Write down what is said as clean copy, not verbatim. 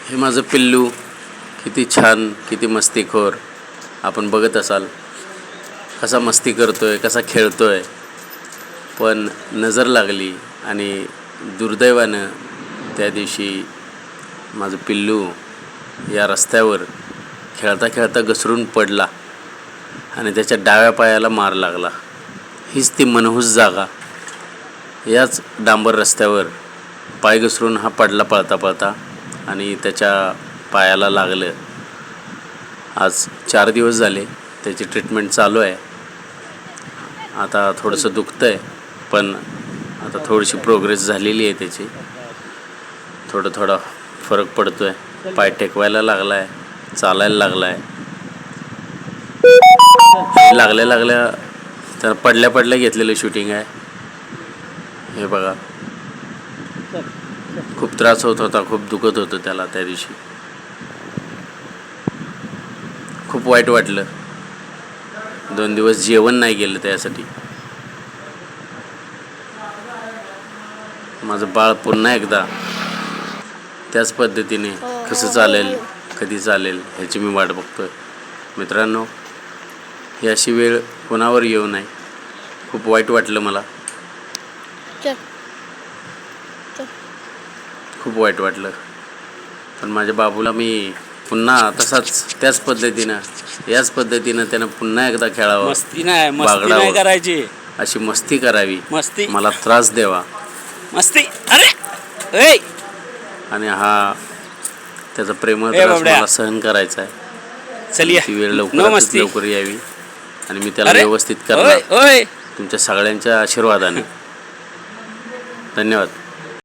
हे माझं पिल्लू किती छान, किती मस्तीखोर. आपण बघत असाल कसा मस्ती करतोय, कसा खेळतोय. पण नजर लागली आणि दुर्दैवानं त्या दिवशी माझं पिल्लू या रस्त्यावर खेळता खेळता घसरून पडला आणि त्याच्या डाव्या पायाला मार लागला. हीच ती मनहूस जागा. याच डांबर रस्त्यावर पाय घसरून हा पडला पळता पळता आणि त्याच्या पायाला लागलं. आज 4 दिवस झाले त्याची ट्रीटमेंट चालू आहे. आता थोडंसं दुखतं आहे, पण आता थोडीशी प्रोग्रेस झालेली आहे त्याची. थोडा फरक पडतो आहे. पाय टेकवायला लागला आहे, चालायला लागला आहे. लागल्या तर पडल्या घेतलेलं शूटिंग आहे. हे बघा, खूप त्रास होत होता, खूप दुखत होतं त्याला त्या दिवशी. खूप वाईट वाटलं. 2 दिवस जेवण नाही गेलं त्यासाठी. माझं बाळ पुन्हा एकदा त्याच पद्धतीने कसं चालेल, कधी चालेल ह्याची मी वाट बघतोय. मित्रांनो, ही अशी वेळ कोणावर येऊ नये. खूप वाईट वाटलं मला, खूप वाईट वाटलं. पण माझ्या बाबूला मी पुन्हा तसाच याच पद्धतीनं त्यानं पुन्हा एकदा खेळावं, मस्ती नाही करायची, अशी मस्ती करावी, मस्ती मला त्रास द्यावा, मस्ती. अरे ए आणि हा त्याचा प्रेमळ ए त्रास बाबड्या, मला सहन करायचा आहे. चलिए ती वेळ नो मस्ती. लवकर यावी आणि मी त्याला अरे, व्यवस्थित ओय करणार ओय तुमच्या सगळ्यांच्या आशीर्वादाने. धन्यवाद.